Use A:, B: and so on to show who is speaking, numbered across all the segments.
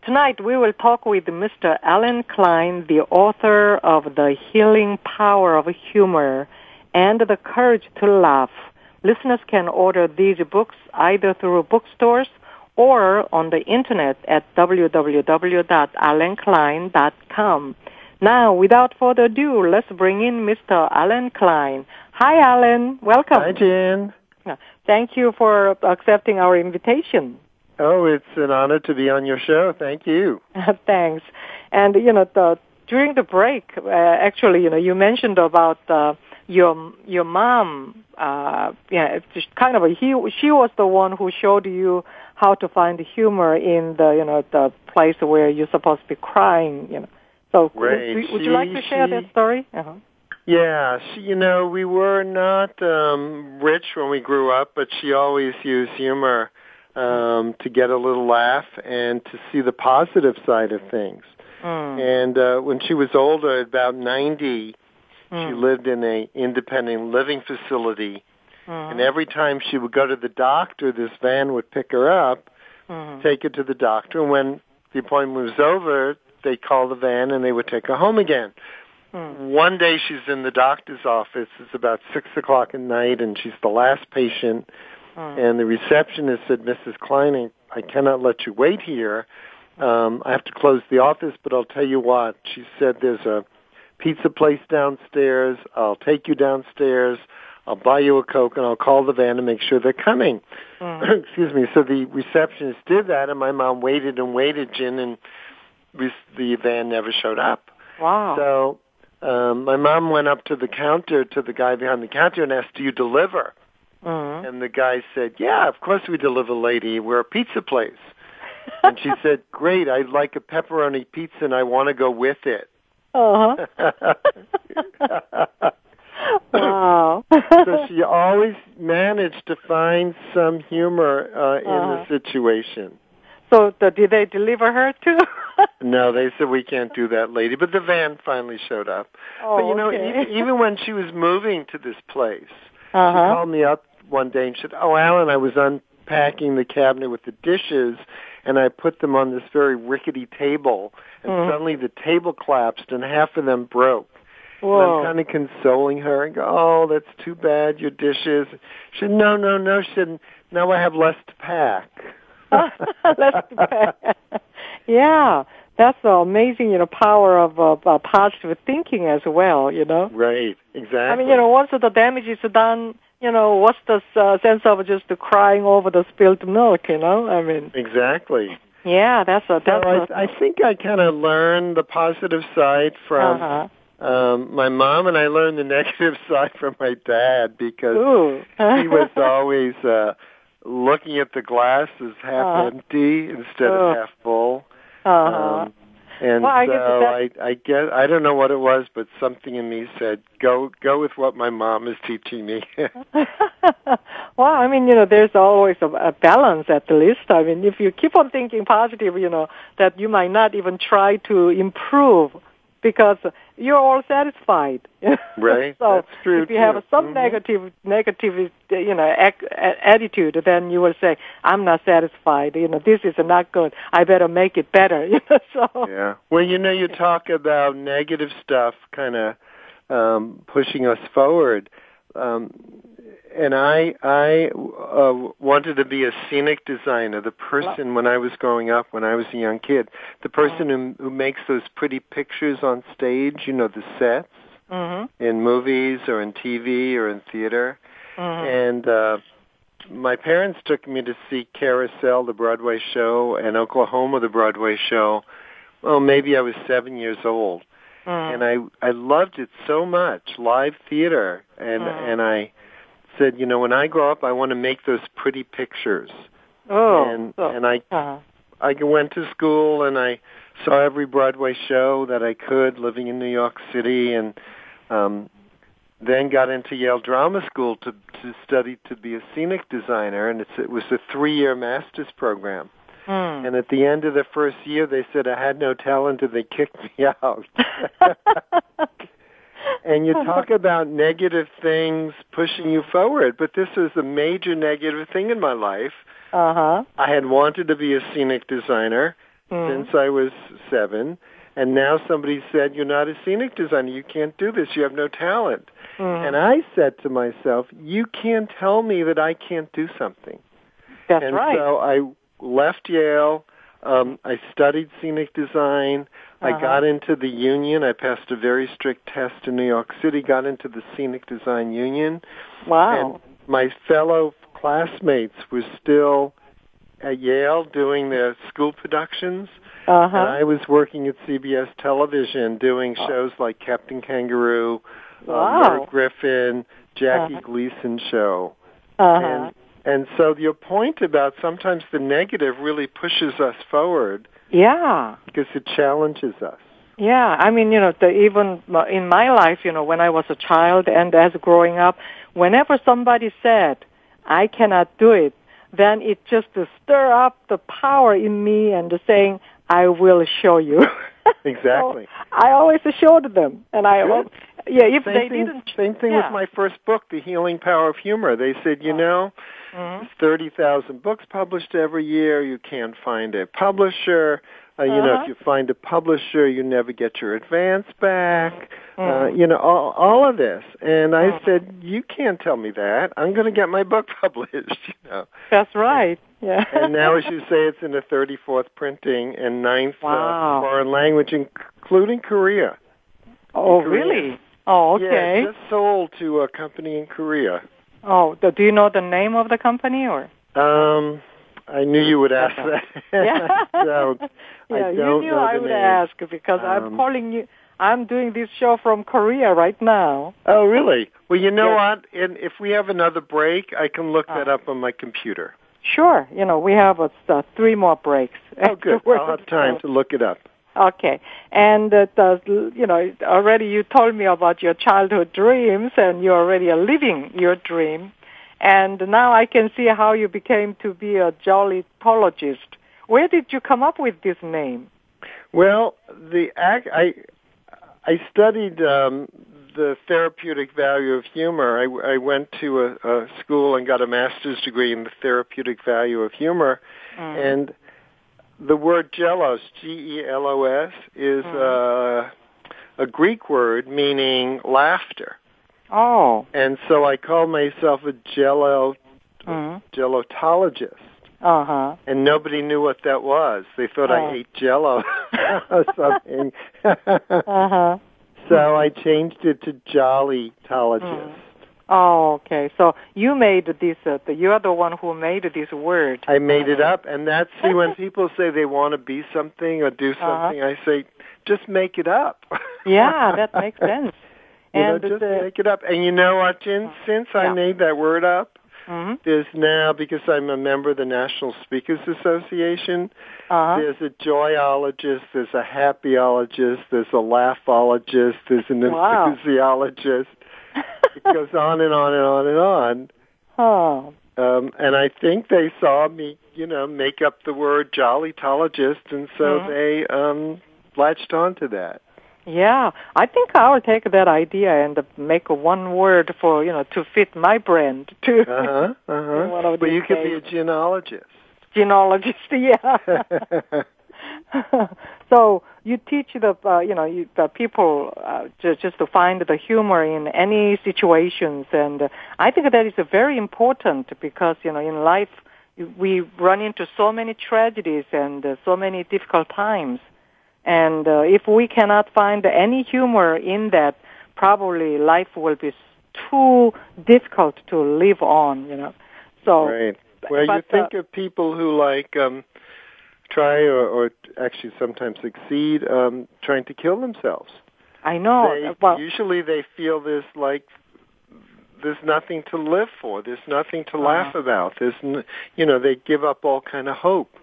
A: Tonight we will talk with Mr. Alan Klein, the author of The Healing Power of Humor and The Courage to Laugh. Listeners can order these books either through bookstores or on the internet at www.alanklein.com. Now, without further ado, let's bring in Mr. Alan Klein. Hi, Alan. Welcome.
B: Hi, Jan.
A: Thank you for accepting our invitation.
B: Oh, it's an honor to be on your show. Thank you.
A: Thanks. And, during the break, you mentioned about your mom. It's kind of she was the one who showed you how to find humor in the place where you're supposed to be crying, So
B: right.
A: would you like to share that story? Uh-huh.
B: Yeah, we were not rich when we grew up, but she always used humor to get a little laugh and to see the positive side of things. And when she was older, about 90, she lived in an independent living facility. And every time she would go to the doctor, this van would pick her up, take her to the doctor. And when the appointment was over, they'd call the van and they would take her home again. One day she's in the doctor's office. It's about 6 o'clock at night, and she's the last patient. And the receptionist said, Mrs. Klein, I cannot let you wait here. I have to close the office, but I'll tell you what. She said, there's a pizza place downstairs. I'll take you downstairs. I'll buy you a Coke, and I'll call the van to make sure they're coming. Excuse me. So the receptionist did that, and my mom waited and waited, Jen, and the van never showed up.
A: Wow.
B: So my mom went up to the counter, to the guy behind the counter, and asked, do you deliver? And the guy said, yeah, of course we deliver, lady. We're a pizza place. And she said, great, I'd like a pepperoni pizza, and I want to go with it.
A: Uh-huh. Wow.
B: So she always managed to find some humor in the situation.
A: So did they deliver her too?
B: No, they said, we can't do that, lady. But the van finally showed up.
A: Oh,
B: but,
A: okay.
B: even when she was moving to this place, she called me up one day and said, oh, Alan, I was unpacking the cabinet with the dishes, and I put them on this very rickety table, and suddenly the table collapsed, and half of them broke.
A: Whoa.
B: And I'm kind of consoling her and go, oh, that's too bad, your dishes. She said, no. She said, now I have less to pack.
A: Less to pack. Yeah, that's the amazing, power of positive thinking as well,
B: Right, exactly.
A: I mean, once the damage is done, what's the sense of just crying over the spilled milk, I mean.
B: Exactly.
A: Yeah,
B: I think I kind of learned the positive side from my mom, and I learned the negative side from my dad, because he was always looking at the glass as half empty instead of half full. And
A: well, I
B: guess I don't know what it was, but something in me said, go with what my mom is teaching me.
A: Well, I mean, there's always a balance at least. I mean, if you keep on thinking positive, that you might not even try to improve because you're all satisfied.
B: Right.
A: So
B: that's true.
A: If you have some negative, attitude, then you will say, "I'm not satisfied. This is not good. I better make it better." So.
B: Yeah. Well, you talk about negative stuff, kind of pushing us forward. And I wanted to be a scenic designer, the person when I was growing up, when I was a young kid, the person who makes those pretty pictures on stage, the sets in movies or in TV or in theater. And my parents took me to see Carousel, the Broadway show, and Oklahoma, the Broadway show. Well, maybe I was 7 years old. And I loved it so much, live theater. And I said, when I grow up, I want to make those pretty pictures. And I went to school and I saw every Broadway show that I could, living in New York City, and then got into Yale Drama School to study to be a scenic designer, and it was a 3-year master's program. And at the end of the first year, they said I had no talent, and they kicked me out. And you talk about negative things pushing you forward, but this was a major negative thing in my life. I had wanted to be a scenic designer. since I was 7. And now somebody said, you're not a scenic designer. You can't do this. You have no talent. And I said to myself, you can't tell me that I can't do something.
A: That's right.
B: And so I left Yale. I studied scenic design. I got into the union. I passed a very strict test in New York City, got into the Scenic Design Union.
A: Wow.
B: And my fellow classmates were still at Yale doing their school productions. And I was working at CBS Television doing shows like Captain Kangaroo, Merv Griffin, Jackie Gleason Show. And so your point about sometimes the negative really pushes us forward.
A: Yeah.
B: Because it challenges us.
A: Yeah. I mean, even in my life, when I was a child and as growing up, whenever somebody said, I cannot do it, then it just stir up the power in me and saying, I will show you.
B: Exactly.
A: So I always showed them. And if
B: same
A: they
B: thing,
A: didn't.
B: Same thing with my first book, The Healing Power of Humor. They said, there's 30,000 books published every year. You can't find a publisher. If you find a publisher, you never get your advance back. All of this. And I said, you can't tell me that. I'm going to get my book published.
A: That's right. Yeah.
B: And now, as you say, it's in the 34th printing and 9th foreign language, including Korea.
A: Oh, really? Oh, okay.
B: Yeah, just sold to a company in Korea.
A: Oh, do you know the name of the company or?
B: I knew you would ask that.
A: Yeah, you knew I would ask because I'm calling you. I'm doing this show from Korea right now.
B: Oh, really? Well, you know what? And if we have another break, I can look that up on my computer.
A: Sure. We have 3 more breaks.
B: Oh, good. I'll have time to look it up.
A: Okay. And, already you told me about your childhood dreams, and you're already living your dream. And now I can see how you became to be a Jollytologist. Where did you come up with this name?
B: Well, I studied the therapeutic value of humor. I went to a school and got a master's degree in the therapeutic value of humor. And the word Gelos, G-E-L-O-S, is a Greek word meaning laughter.
A: Oh.
B: And so I called myself a Jollytologist. And nobody knew what that was. They thought I ate Jello or something. So I changed it to Jollytologist.
A: Oh, okay. So you made this, you're the one who made this word.
B: I made it up. And that's, when people say they want to be something or do something, I say, just make it up.
A: Yeah, that makes sense.
B: Just make it up. And you know what, Jen? Since I made that word up, there's now, because I'm a member of the National Speakers Association, there's a joyologist, there's a happyologist, there's a laughologist, there's an enthusiologist. It goes on and on and on and on.
A: Oh.
B: And I think they saw me, make up the word Jollytologist, and so they latched onto that.
A: Yeah, I think I'll take that idea and make one word for, to fit my brand, too.
B: But you could be a genealogist.
A: Genealogist, yeah. So you teach the people just to find the humor in any situations, and I think that is very important because, in life we run into so many tragedies and so many difficult times. And if we cannot find any humor in that, probably life will be too difficult to live on, So,
B: right. Well, you think of people who try or actually sometimes succeed trying to kill themselves.
A: I know.
B: Usually they feel there's nothing to live for. There's nothing to laugh about. They give up all kind of hope.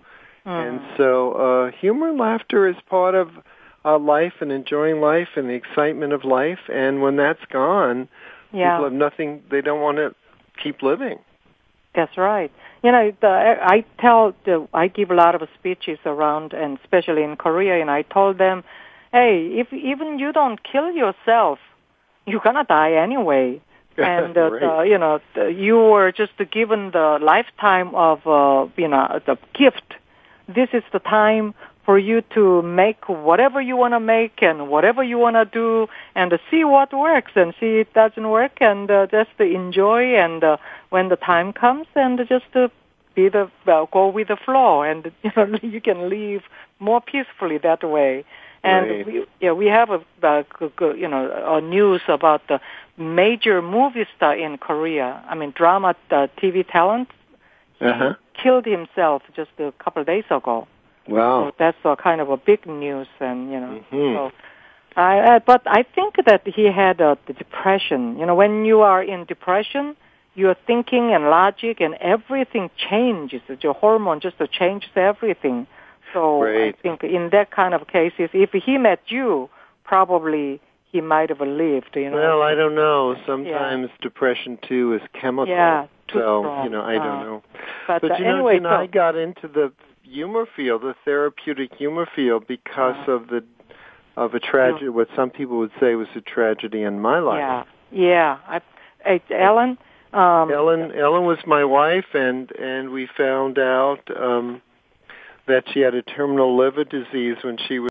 B: And so humor and laughter is part of life and enjoying life and the excitement of life. And when that's gone, people have nothing. They don't want to keep living.
A: That's right. I give a lot of speeches around, and especially in Korea, and I told them, hey, if even you don't kill yourself, you're going to die anyway. And, you were just given the lifetime of, the gift. This is the time for you to make whatever you want to make and whatever you want to do and see what works and see it doesn't work and just enjoy and when the time comes and just go with the flow and you can live more peacefully that way. And we have a news about the major movie star in Korea. I mean, drama TV talent. He killed himself just a couple of days ago.
B: Wow.
A: So that's kind of a big news, and so but I think that he had the depression. When you are in depression, your thinking and logic and everything changes. Your hormone just changes everything. So I think in that kind of cases, if he met you, probably he might have lived.
B: Well, I don't know. Sometimes depression too is chemical.
A: Yeah,
B: so
A: strong.
B: I don't know.
A: But
B: anyway, I got into the humor field, the therapeutic humor field, because of a tragedy. What some people would say was a tragedy in my life.
A: Ellen.
B: Ellen was my wife, and we found out that she had a terminal liver disease when she was